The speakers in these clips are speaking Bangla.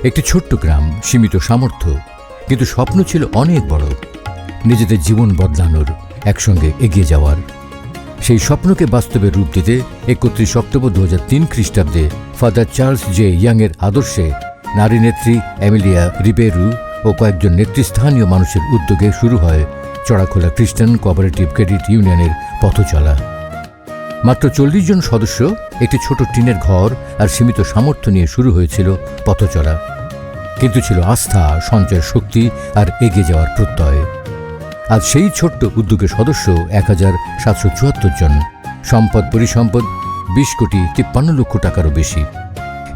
একটি ছোট্ট গ্রাম, সীমিত সামর্থ্য, কিন্তু স্বপ্ন ছিল অনেক বড়, নিজেদের জীবন বদলানোর, একসঙ্গে এগিয়ে যাওয়ার। সেই স্বপ্নকে বাস্তবে রূপ দিতে 31 অক্টোবর 2003 খ্রিস্টাব্দে ফাদার চার্লস জে ইয়াংয়ের আদর্শে নারী নেত্রী এমিলিয়া রিবেরু ও কয়েকজন নেতৃস্থানীয় মানুষের উদ্যোগে শুরু হয় চড়াখোলা খ্রিস্টান কোঅপারেটিভ ক্রেডিট ইউনিয়নের পথচলা। মাত্র 40 জন সদস্য, একটি ছোট টিনের ঘর আর সীমিত সামর্থ্য নিয়ে শুরু হয়েছিল পথচলা, কিন্তু ছিল আস্থা, সঞ্চয় শক্তি আর এগিয়ে যাওয়ার প্রত্যয়। আজ সেই ছোট্ট উদ্যোগের সদস্য 1774 জন, সম্পদ পরিসম্পদ 20 কোটি 53 লক্ষ টাকারও বেশি।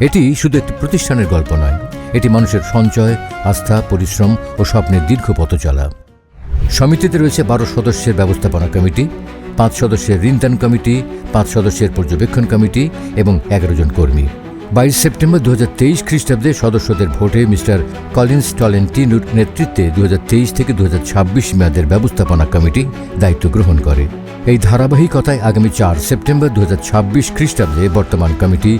এটি শুধু একটি প্রতিষ্ঠানের গল্প নয়, এটি মানুষের সঞ্চয়, আস্থা, পরিশ্রম ও স্বপ্নের দীর্ঘ পথচলা। সমিতিতে রয়েছে 12 সদস্যের ব্যবস্থাপনা কমিটি, 5 সদস্যের ঋণদান কমিটি, 5 সদস্যের পর্যবেক্ষণ কমিটি এবং 11 জন কর্মী। 22 সেপ্টেম্বর 2023 খ্রিস্টাব্দে সদস্যদের ভোটে মিস্টার কলিন্স টলেন্টিনোর নেতৃত্বে 2023 থেকে 2026 মেয়াদের ব্যবস্থাপনা কমিটি দায়িত্ব গ্রহণ করে। এই ধারাবাহিকতায় আগামী 4 সেপ্টেম্বর 2026 খ্রিস্টাব্দে বর্তমান কমিটি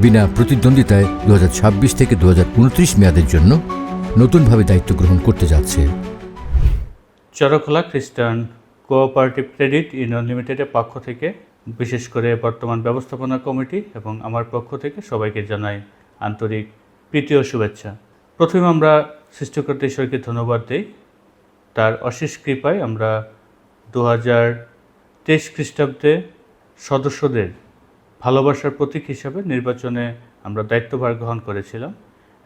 বিনা প্রতিদ্বন্দ্বিতায় 2026 থেকে 2029 মেয়াদের জন্য নতুনভাবে দায়িত্ব গ্রহণ করতে যাচ্ছে। চড়াখোলা খ্রিস্টান কোঅপারেটিভ ক্রেডিট ইউনিয়ন লিমিটেডের পক্ষ থেকে, বিশেষ করে বর্তমান ব্যবস্থাপনা কমিটি এবং আমার পক্ষ থেকে সবাইকে জানাই আন্তরিক প্রীতি ও শুভেচ্ছা। প্রথমে আমরা সৃষ্টিকর্তা ঈশ্বরকে ধন্যবাদ দিই। তার অশেষ কৃপায় আমরা 2023 খ্রিস্টাব্দে সদস্যদের ভালোবাসার প্রতীক হিসাবে নির্বাচনে আমরা দায়িত্বভার গ্রহণ করেছিলাম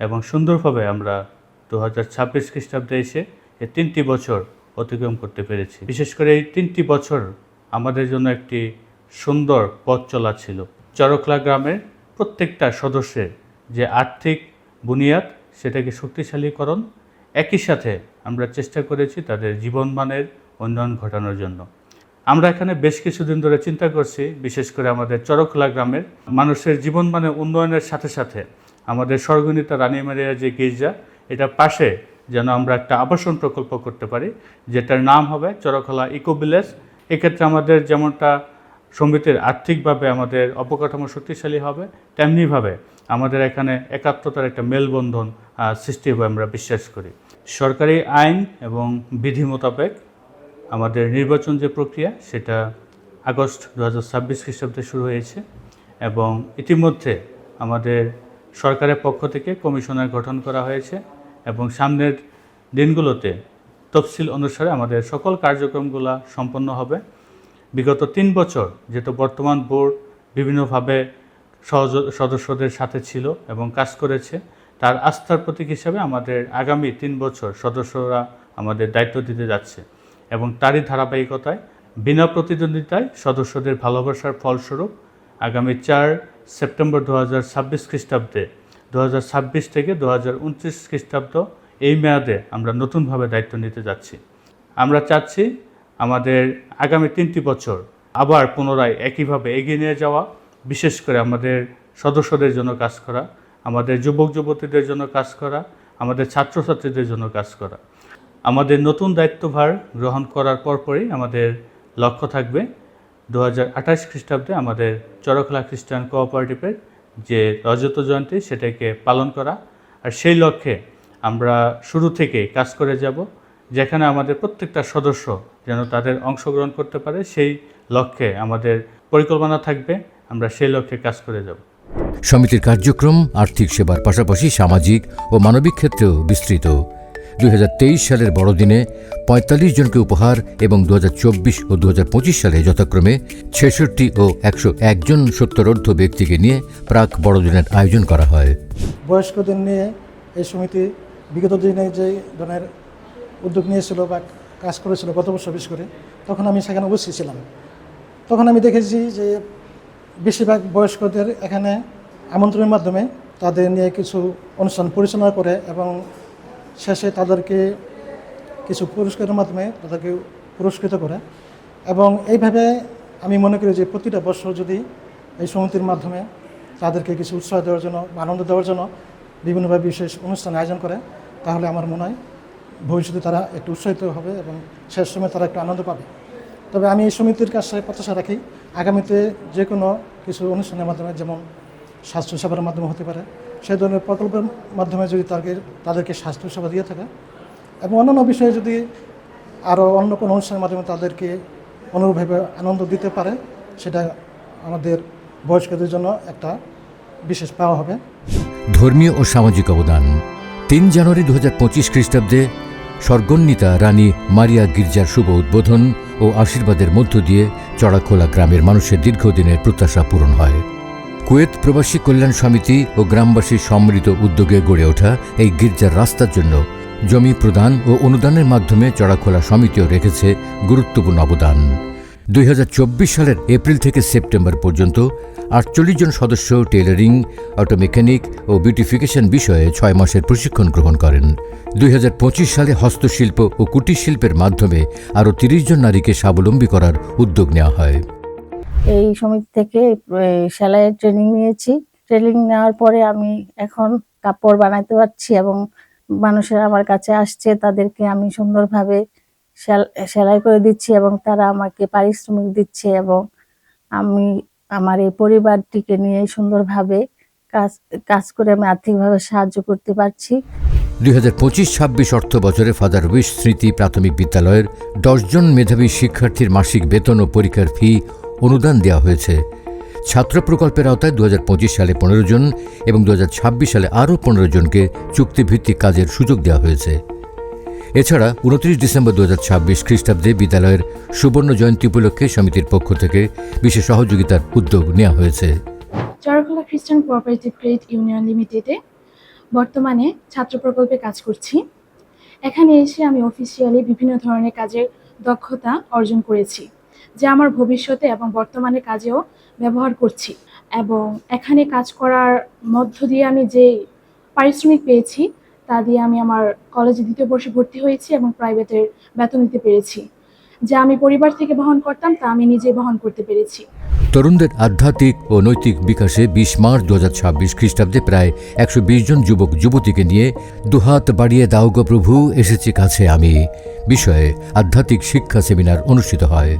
এবং সুন্দরভাবে আমরা 2026 খ্রিস্টাব্দে এসে এই 3টি বছর অতিক্রম করতে পেরেছি। বিশেষ করে এই 3টি বছর আমাদের জন্য একটি সুন্দর পথ চলা ছিল। চড়াখোলা গ্রামের প্রত্যেকটা সদস্যের যে আর্থিক বুনিয়াদ, সেটাকে শক্তিশালীকরণ, একই সাথে আমরা চেষ্টা করেছি তাদের জীবনমানের উন্নয়ন ঘটানোর জন্য। আমরা এখানে বেশ কিছুদিন ধরে চিন্তা করছি, বিশেষ করে আমাদের চড়াখোলা গ্রামের মানুষের জীবনমানের উন্নয়নের সাথে সাথে আমাদের স্বর্গনীতা রানীমারিয়া যে গির্জা, এটা পাশে যেন আমরা একটা আবাসন প্রকল্প করতে পারি, যেটার নাম হবে চড়াখোলা ইকো ভিলেজ। এক্ষেত্রে আমাদের যেমনটা সমিতির আর্থিকভাবে আমাদের অবকাঠামো শক্তিশালী হবে, তেমনিভাবে আমাদের এখানে একাত্মতার একটা মেলবন্ধন সৃষ্টি হবে আমরা বিশ্বাস করি। সরকারি আইন এবং বিধি মোতাবেক আমাদের নির্বাচন যে প্রক্রিয়া, সেটা আগস্ট 2026 খ্রিস্টাব্দে শুরু হয়েছে এবং ইতিমধ্যে আমাদের সরকারের পক্ষ থেকে কমিশনার গঠন করা হয়েছে এবং সামনের দিনগুলোতে তফসিল অনুসারে আমাদের সকল কার্যক্রমগুলো সম্পন্ন হবে। বিগত 3 বছর যেহেতু বর্তমান বোর্ড বিভিন্নভাবে সদস্যদের সাথে ছিল এবং কাজ করেছে, তার আস্থার প্রতীক হিসাবে আমাদের আগামী 3 বছর সদস্যরা আমাদের দায়িত্ব দিতে যাচ্ছে এবং তারই ধারাবাহিকতায় বিনা প্রতিদ্বন্দ্বিতায় সদস্যদের ভালোবাসার ফলস্বরূপ আগামী 4 সেপ্টেম্বর 2026 খ্রিস্টাব্দে 2026 থেকে 2029 খ্রিস্টাব্দ এই মেয়াদে আমরা নতুনভাবে দায়িত্ব নিতে যাচ্ছি। আমরা চাচ্ছি আমাদের আগামী 3টি বছর আবার পুনরায় একইভাবে এগিয়ে নিয়ে যাওয়া, বিশেষ করে আমাদের সদস্যদের জন্য কাজ করা, আমাদের যুবক যুবতীদের জন্য কাজ করা, আমাদের ছাত্রছাত্রীদের জন্য কাজ করা। আমাদের নতুন দায়িত্বভার গ্রহণ করার পরপরই আমাদের লক্ষ্য থাকবে 2028 খ্রিস্টাব্দে আমাদের চড়াখোলা খ্রিস্টান কোঅপারেটিভের যে রজত জয়ন্তী, সেটাকে পালন করা। আর সেই লক্ষ্যে আমরা শুরু থেকে কাজ করে যাব, যেখানে আমাদের প্রত্যেকটা সদস্য যেন তাদের অংশগ্রহণ করতে পারে, সেই লক্ষ্যে আমাদের পরিকল্পনা থাকবে। আমরা সেই লক্ষ্যে কাজ করে যাব। সমিতির কার্যক্রম আর্থিক সেবার পাশাপাশি সামাজিক ও মানবিক ক্ষেত্রেও বিস্তৃত। 2023 সালের বড়দিনে 45 জনকে উপহার এবং 2024 ও 2025 সালে যথাক্রমে 66 ও 101 জন সত্তরোর্ধ্ব ব্যক্তিকে নিয়ে প্রাক বড়দিনের আয়োজন করা হয়। বয়স্কদের নিয়ে এই সমিতি বিগত দিনে যে ধরনের উদ্যোগ নিয়েছিল বা কাজ করেছিল গত বছর বিশেষ করে, তখন আমি সেখানে উপস্থিত ছিলাম। তখন আমি দেখেছি যে বেশিরভাগ বয়স্কদের এখানে আমন্ত্রণের মাধ্যমে তাদের নিয়ে কিছু অনুষ্ঠান পরিচালনা করে এবং শেষে তাদেরকে কিছু পুরস্কারের মাধ্যমে তাদেরকে পুরস্কৃত করে। এবং এইভাবে আমি মনে করি যে প্রতিটা বছর যদি এই সমিতির মাধ্যমে তাদেরকে কিছু উৎসাহ দেওয়ার জন্য, আনন্দ দেওয়ার জন্য বিভিন্নভাবে বিশেষ অনুষ্ঠান আয়োজন করে, তাহলে আমার মনে হয় ভবিষ্যতে তারা একটু উৎসাহিত হবে এবং শেষ সময় তারা একটু আনন্দ পাবে। তবে আমি এই সমিতির কাছে প্রত্যাশা রাখি আগামীতে যে কোনো কিছু অনুষ্ঠানের মাধ্যমে, যেমন স্বাস্থ্যসেবার মাধ্যমে হতে পারে, সেই ধরনের প্রকল্পের মাধ্যমে যদি তাদেরকে স্বাস্থ্যসেবা দিয়ে থাকে এবং অন্যান্য বিষয়ে যদি আরও অন্য কোনো অনুষ্ঠানের মাধ্যমে তাদেরকে অনুরূপভাবে আনন্দ দিতে পারে, সেটা আমাদের বয়স্কদের জন্য একটা বিশেষ পাওয়া হবে। ধর্মীয় ও সামাজিক অবদান। 3 জানুয়ারি 2025 খ্রিস্টাব্দে স্বর্গন্বিতা রানী মারিয়া গির্জার শুভ উদ্বোধন ও আশীর্বাদের মধ্য দিয়ে চড়াখোলা গ্রামের মানুষের দীর্ঘদিনের প্রত্যাশা পূরণ হয়। কুয়েত প্রবাসী কল্যাণ সমিতি ও গ্রামবাসীর সম্মিলিত উদ্যোগে গড়ে ওঠা এই গির্জার রাস্তার জন্য জমি প্রদান ও অনুদানের মাধ্যমে চড়াখোলা সমিতিও রেখেছে গুরুত্বপূর্ণ অবদান। 2024 সালের এপ্রিল থেকে সেপ্টেম্বর পর্যন্ত 48 জন সদস্য টেইলরিং, অটো মেকানিক ও বিউটিফিকেশন বিষয়ে 6 মাসের প্রশিক্ষণ গ্রহণ করেন। 2025 সালে হস্তশিল্প ও কুটির শিল্পের মাধ্যমে আরও 30 জন নারীকে স্বাবলম্বী করার উদ্যোগ নেওয়া হয়। এই সমিতি থেকে সেলাইয়ের ট্রেনিং নিয়েছি। ট্রেনিং নেওয়ার পরে আমি এখন কাপড় বানাতে পারছি এবং মানুষের আমার কাছে আসছে, তাদেরকে আমি সুন্দরভাবে সেলাই করে দিচ্ছি এবং তারা আমাকে পারিশ্রমিক দিচ্ছে এবং আমি আমার এই পরিবারটিকে নিয়ে সুন্দরভাবে কাজ করে আমি আর্থিকভাবে সাহায্য করতে পারছি। 2025-26 অর্থ বছরে ফাদার উইশ স্মৃতি প্রাথমিক বিদ্যালয়ের 10 জন মেধাবী শিক্ষার্থীর মাসিক বেতন ও পরীক্ষার ফি অনুদান দেওয়া হয়েছে। ছাত্র প্রকল্পের আওতায় 2025 সালে 15 জন এবং 2026 সালে আরও 15 জনকে চুক্তিভিত্তিক কাজের সুযোগ দেওয়া হয়েছে। এছাড়া 29 ডিসেম্বর 2026 খ্রিস্টাব্দে বিদ্যালয়ের সুবর্ণ জয়ন্তী উপলক্ষে সমিতির পক্ষ থেকে বিশেষ সহযোগিতার উদ্যোগ নেওয়া হয়েছে। চড়াখোলা খ্রিস্টান কোঅপারেটিভ ক্রেডিট ইউনিয়ন লিমিটেডে বর্তমানে ছাত্র প্রকল্পে কাজ করছি। এখানে এসে আমি অফিসিয়ালি বিভিন্ন ধরনের কাজের দক্ষতা অর্জন করেছি, যা আমার ভবিষ্যতে এবং বর্তমানে কাজেও ব্যবহার করছি। এবং এখানে কাজ করার মধ্য দিয়ে আমি যে পারিশ্রমিক পেয়েছি তা দিয়ে আমি আমার কলেজে 2য় বর্ষে ভর্তি হয়েছি এবং প্রাইভেটের বেতন নিতে পেরেছি। যা আমি পরিবার থেকে বহন করতাম তা আমি নিজে বহন করতে পেরেছি। তরুণদের আধ্যাত্মিক ও নৈতিক বিকাশে 20 মার্চ 2026 খ্রিস্টাব্দে প্রায় 120 জন যুবক যুবতীকে নিয়ে দুহাত বাড়িয়ে দাও গো প্রভু এসেছি কাছে আমি বিষয়ে আধ্যাত্মিক শিক্ষা সেমিনার অনুষ্ঠিত হয়।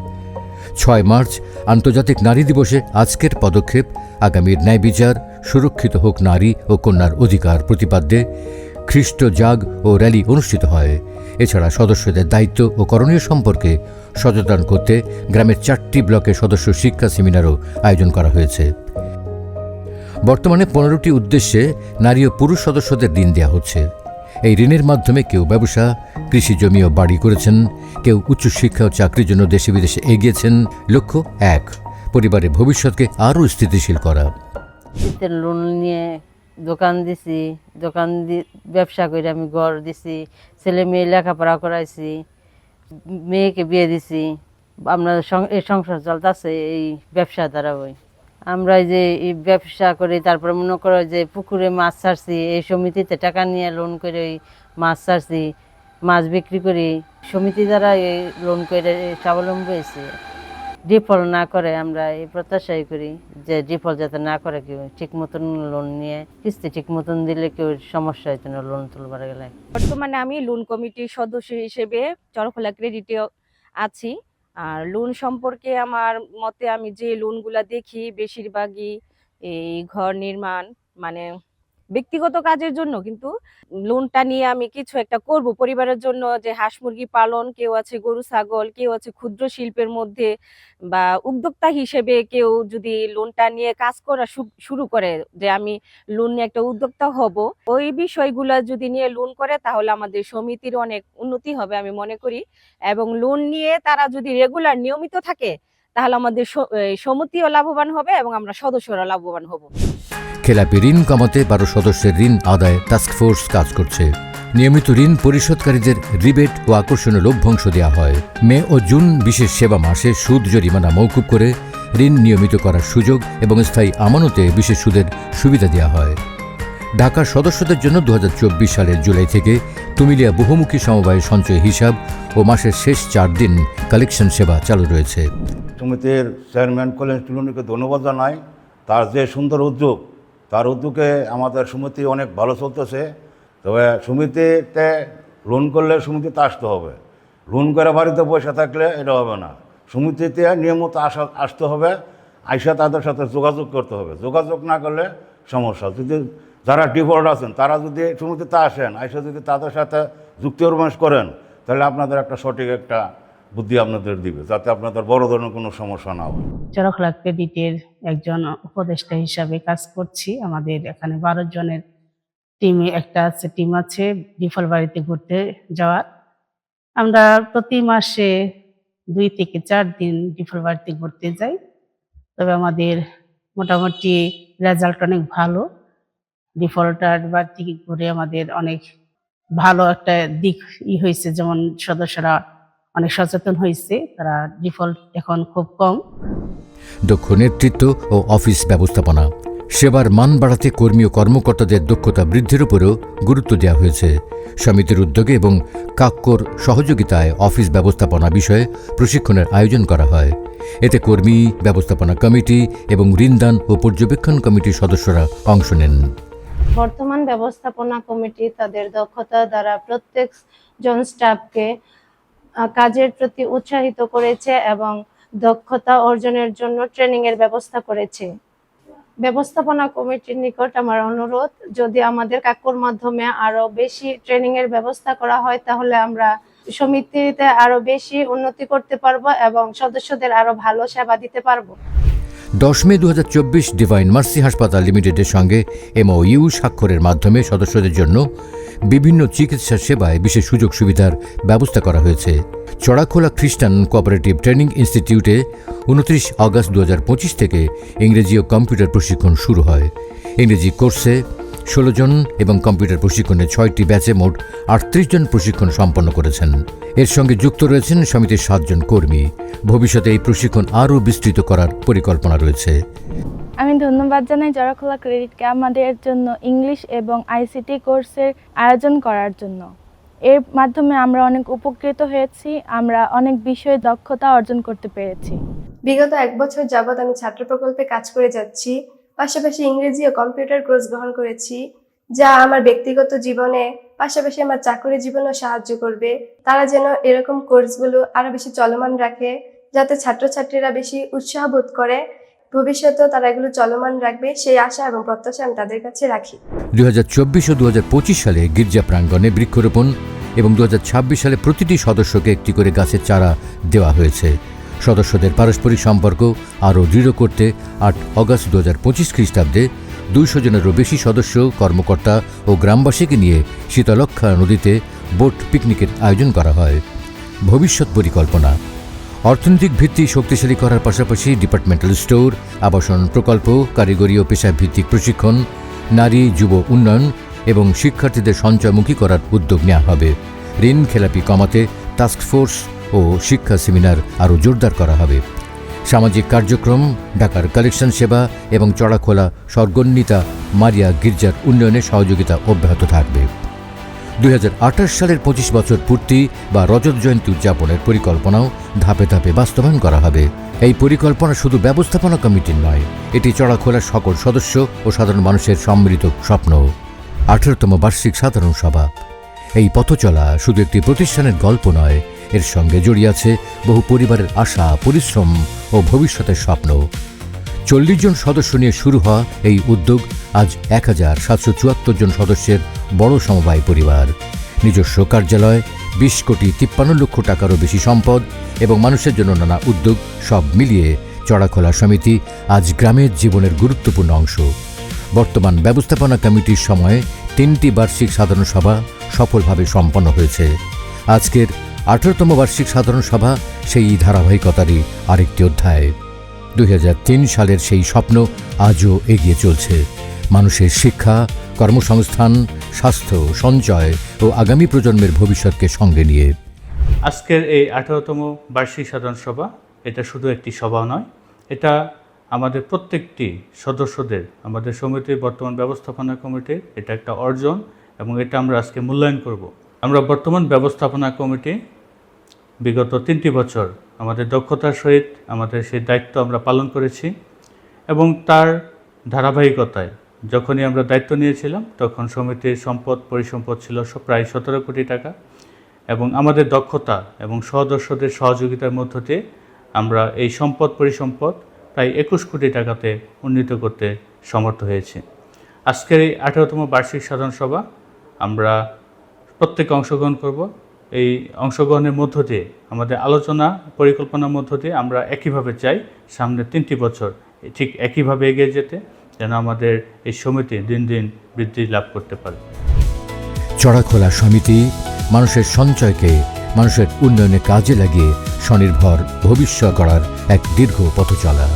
6 মার্চ আন্তর্জাতিক নারী দিবসে আজকের পদক্ষেপ আগামীর ন্যায় বিচার, সুরক্ষিত হোক নারী ও কন্যার অধিকার প্রতিপাদ্যে খ্রিস্ট জাগ ও র্যালি অনুষ্ঠিত হয়। এছাড়া সদস্যদের দায়িত্ব ও করণীয় সম্পর্কে সচেতন করতে গ্রামের 4টি ব্লকে সদস্য শিক্ষা সেমিনারও আয়োজন করা হয়েছে। বর্তমানে 15টি উদ্দেশ্যে নারী ও পুরুষ সদস্যদের ঋণ দেওয়া হচ্ছে। এই ঋণের মাধ্যমে কেউ ব্যবসা, কৃষি জমি ও বাড়ি করেছেন, কেউ উচ্চশিক্ষা ও চাকরির জন্য দেশে বিদেশে এগিয়েছেন। লক্ষ্য এক, পরিবারের ভবিষ্যৎকে আরও স্থিতিশীল করা। শীতের লোন নিয়ে দোকান দিছি, ব্যবসা করে আমি ঘর দিছি, ছেলে মেয়ে লেখাপড়া করাইছি, মেয়েকে বিয়ে দিছি। আমরা এই সংসার চলতেছে এই ব্যবসা দ্বারা। আমরা যে এই ব্যবসা করি, তারপরে মনে করো যে পুকুরে মাছ ছাড়ছি, এই সমিতিতে টাকা নিয়ে লোন করে মাছ ছাড়ছি, মাছ বিক্রি করি। সমিতি দ্বারা এই লোন করে স্বাবলম্বী হয়েছি। ডিফল্ট না করে আমরা এই প্রত্যাশাই করি যে ডিফল্ট যাতে না করে, কেউ ঠিক মতন লোন নিয়ে কিস্তি ঠিক মতন দিলে কেউ সমস্যা হইতো না লোন তুলবার গেলে। বর্তমানে আমি লোন কমিটির সদস্য হিসেবে চড়াখোলা ক্রেডিটে আছি। আর লোন সম্পর্কে আমার মতে আমি যে লোনগুলা দেখি বেশিরভাগই এই ঘর নির্মাণ, মানে ব্যক্তিগত কাজের জন্য, কিন্তু লোনটা নিয়ে আমি কিছু একটা করব পরিবারের জন্য, যে হাঁস মুরগি পালন, কেউ আছে গরু ছাগল, কেউ আছে ক্ষুদ্র শিল্পের মধ্যে, বা উদ্যোক্তা হিসেবে কেউ যদি লোনটা নিয়ে কাজ করা শুরু করে, যে আমি লোন নিয়ে একটা উদ্যোক্তা হব, ওই বিষয়গুলো যদি নিয়ে লোন করে তাহলে আমাদের সমিতির অনেক উন্নতি হবে আমি মনে করি। এবং লোন নিয়ে তারা যদি রেগুলার নিয়মিত থাকে তাহলে আমাদের সমিতিও লাভবান হবে এবং আমরা সদস্যরা লাভবান হব। খেলাপি ঋণ কমাতে 12 সদস্যের ঋণ আদায় টাস্কফোর্স কাজ করছে। নিয়মিত ঋণ পরিশোধকারীদের রিবেট ও আকর্ষণীয় লভ্যাংশ দেওয়া হয়। মে ও জুন বিশেষ সেবা মাসে সুদ জরিমানা মওকুফ করে ঋণ নিয়মিত করার সুযোগ এবং স্থায়ী আমানতে বিশেষ সুদের সুবিধা দেওয়া হয়। ঢাকার সদস্যদের জন্য 2024 সালের জুলাই থেকে তুমিলিয়া বহুমুখী সমবায় সঞ্চয় হিসাব ও মাসের শেষ 4 দিন কালেকশন সেবা চালু রয়েছে। সমিতির চেয়ারম্যান কলেজ টুলুনিকে ধন্যবাদ জানাই। তার যে সুন্দর উদ্যোগ, তার উদ্যোগে আমাদের সমিতি অনেক ভালো চলতেছে। তবে সমিতিতে লোন করলে সমিতিতে আসতে হবে, লোন করে বাড়িতে বসে থাকলে এটা হবে না। সমিতিতে নিয়মিত আসতে হবে, আইসা তাদের সাথে যোগাযোগ করতে হবে। যোগাযোগ না করলে সমস্যা। যদি যারা ডিফল্ট আছেন তারা যদি সমিতিতে আসেন, এসে যদি তাদের সাথে যুক্তি পরামর্শ করেন, তাহলে আপনাদের একটা সঠিক একটা বুদ্ধি আপনাদের দিবে, যাতে আপনাদের বড় ধরনের কোনো সমস্যা না হয়। চরখলা ক্রেডিটের একজন উপদেষ্টা হিসাবে কাজ করছি। আমাদের এখানে 12 জনের টিম আছে বিফল বাড়িতে ঘুরতে যাওয়ার। আমরা প্রতি মাসে 2 থেকে 4 দিন বিফল বাড়িতে ঘুরতে যাই। তবে আমাদের মোটামুটি রেজাল্ট অনেক ভালো। ডিফল্টার বাড়িতে ঘুরে আমাদের অনেক ভালো একটা দিক হয়েছে, যেমন সদস্যরা অনেক সচেতন হয়েছে, তারা ডিফল্ট এখন খুব কম। দক্ষ নেতৃত্ব ও অফিস ব্যবস্থাপনা, সেবার মান বাড়াতে কর্মী ও কর্মকর্তাদের দক্ষতা বৃদ্ধির উপরও গুরুত্ব দেওয়া হয়েছে। সমিতির উদ্যোগে এবং কাক্কর সহযোগিতায় অফিস ব্যবস্থাপনা বিষয়ে প্রশিক্ষণের আয়োজন করা হয়। এতে কর্মী, ব্যবস্থাপনা কমিটি এবং ঋণদান ও পর্যবেক্ষণ কমিটির সদস্যরা অংশ নেন। বর্তমান ব্যবস্থাপনা কমিটি তাদের দক্ষতা দ্বারা প্রত্যেকজন স্টাফকে কাজের প্রতি উৎসাহিত করেছে এবং দক্ষতা অর্জনের জন্য ট্রেনিং এর ব্যবস্থা করেছে। ব্যবস্থাপনা কমিটির নিকট আমার অনুরোধ, যদি আমাদের কাক্কর মাধ্যমে আরো বেশি ট্রেনিং এর ব্যবস্থা করা হয়, তাহলে আমরা সমিতিতে আরো বেশি উন্নতি করতে পারবো এবং সদস্যদের আরো ভালো সেবা দিতে পারবো। 10 মে 2024 ডিভাইন মার্সি হাসপাতাল লিমিটেডের সঙ্গে MOU স্বাক্ষরের মাধ্যমে সদস্যদের জন্য বিভিন্ন চিকিৎসা সেবায় বিশেষ সুযোগ সুবিধার ব্যবস্থা করা হয়েছে। চড়াখোলা খ্রিস্টান কোঅপারেটিভ ট্রেনিং ইনস্টিটিউটে 29 আগস্ট 2025 থেকে ইংরেজি ও কম্পিউটার প্রশিক্ষণ শুরু হয়। ইংরেজি কোর্সে 16 জন এবং কম্পিউটার প্রশিক্ষণে 6টি ব্যাচে মোট 38 জন প্রশিক্ষণ সম্পন্ন করেছেন। এর সঙ্গে যুক্ত রয়েছেন সমিতির 7 জন কর্মী। ভবিষ্যতে এই প্রশিক্ষণ আরও বিস্তৃত করার পরিকল্পনা রয়েছে। আমি ধন্যবাদ জানাই চরখলা ক্রেডিটকে আমাদের জন্য ইংলিশ এবং ICT কোর্সের আয়োজন করার জন্য। এর মাধ্যমে আমরা অনেক উপকৃত হয়েছি, আমরা অনেক বিষয়ে দক্ষতা অর্জন করতে পেরেছি। বিগত 1 বছর যাবৎ আমি ছাত্র প্রকল্পে কাজ করে যাচ্ছি, পাশাপাশি ইংরেজি ও কম্পিউটার কোর্স গ্রহণ করেছি, যা আমার ব্যক্তিগত জীবনে পাশাপাশি আমার চাকরি জীবনেও সাহায্য করবে। তারা যেন এরকম কোর্সগুলো আরো বেশি চলমান রাখে, যাতে ছাত্রছাত্রীরা বেশি উৎসাহ বোধ করে, ভবিষ্যতেও তারা এগুলো চলমান রাখবে, সেই আশা এবং প্রত্যাশা আমি তাদের কাছে রাখি। 2024 ও 2025 সালে গির্জা প্রাঙ্গণে বৃক্ষরোপণ এবং 2026 সালে প্রতিটি সদস্যকে একটি করে গাছের চারা দেওয়া হয়েছে। সদস্যদের পারস্পরিক সম্পর্ক আরও দৃঢ় করতে 8 আগস্ট 2025 খ্রিস্টাব্দে 200 জনেরও বেশি সদস্য, কর্মকর্তা ও গ্রামবাসীকে নিয়ে শীতলক্ষা নদীতে বোট পিকনিকের আয়োজন করা হয়। ভবিষ্যৎ পরিকল্পনা, অর্থনৈতিক ভিত্তি শক্তিশালী করার পাশাপাশি ডিপার্টমেন্টাল স্টোর, আবাসন প্রকল্প, কারিগরি ও পেশাভিত্তিক প্রশিক্ষণ, নারী যুব উন্নয়ন এবং শিক্ষার্থীদের সঞ্চয়মুখী করার উদ্যোগ নেওয়া হবে। ঋণ খেলাপি কমাতে টাস্কফোর্স ও শিক্ষা সেমিনার আরও জোরদার করা হবে। সামাজিক কার্যক্রম, ঢাকার কালেকশন সেবা এবং চড়াখোলা স্বর্গন্বিতা মারিয়া গির্জার উন্নয়নে সহযোগিতা অব্যাহত থাকবে। 2028 সালের 25 বছর পূর্তি বা রজত জয়ন্তী উদযাপনের পরিকল্পনাও ধাপে ধাপে বাস্তবায়ন করা হবে। এই পরিকল্পনা শুধু ব্যবস্থাপনা কমিটির নয়, এটি চড়াখোলার সকল সদস্য ও সাধারণ মানুষের সম্মিলিত স্বপ্ন। 18তম বার্ষিক সাধারণ সভা। এই পথচলা শুধু একটি প্রতিষ্ঠানের গল্প নয়, এর সঙ্গে জড়িয়ে আছে বহু পরিবারের আশা, পরিশ্রম ও ভবিষ্যতের স্বপ্ন। 40 জন সদস্য নিয়ে শুরু হওয়া এই উদ্যোগ আজ 1774 জন সদস্যের বড় সমবায় পরিবার। নিজস্ব কার্যালয়, 20 কোটি 53 লক্ষ টাকারও বেশি সম্পদ এবং মানুষের জন্য নানা উদ্যোগ, সব মিলিয়ে চড়াখোলা সমিতি আজ গ্রামের জীবনের গুরুত্বপূর্ণ অংশ। বর্তমান ব্যবস্থাপনা কমিটির সময়ে 3টি বার্ষিক সাধারণ সভা সফলভাবে সম্পন্ন হয়েছে। আজকের 18তম বার্ষিক সাধারণ সভা সেই ধারাবাহিকতারই আরেকটি অধ্যায়। 2003 সালের সেই স্বপ্ন আজও এগিয়ে চলছে, মানুষের শিক্ষা, কর্মসংস্থান, স্বাস্থ্য, সঞ্চয় ও আগামী প্রজন্মের ভবিষ্যৎকে সঙ্গে নিয়ে। আজকের এই 18তম বার্ষিক সাধারণ সভা এটা শুধু একটি সভা নয়, এটা আমাদের প্রত্যেকটি সদস্যদের, আমাদের সমিতির বর্তমান ব্যবস্থাপনা কমিটির এটা একটা অর্জন এবং এটা আমরা আজকে মূল্যায়ন করব। আমরা বর্তমান ব্যবস্থাপনা কমিটি বিগত 3টি বছর আমাদের দক্ষতার সহিত আমাদের সেই দায়িত্ব আমরা পালন করেছি এবং তার ধারাবাহিকতায় যখনই আমরা দায়িত্ব নিয়েছিলাম তখন সমিতির সম্পদ পরিসম্পদ ছিল প্রায় 17 কোটি টাকা এবং আমাদের দক্ষতা এবং সদস্যদের সহযোগিতার মধ্য দিয়ে আমরা এই সম্পদ পরিসম্পদ প্রায় 21 কোটি টাকাতে উন্নীত করতে সমর্থ হয়েছি। আজকের এই 18তম বার্ষিক সাধারণ সভা আমরা প্রত্যেকে অংশগ্রহণ করব। এই অংশগ্রহণের মধ্য দিয়ে আমাদের আলোচনা পরিকল্পনার মধ্য দিয়ে আমরা একইভাবে চাই সামনে 3টি বছর ঠিক একইভাবে এগিয়ে যেতে, যেন আমাদের এই সমিতি দিন দিন বৃদ্ধি লাভ করতে পারে। চড়াখোলা সমিতি মানুষের সঞ্চয়কে মানুষের উন্নয়নে কাজে লাগিয়ে স্বনির্ভর ভবিষ্যৎ গড়ার এক দীর্ঘ পথচলা।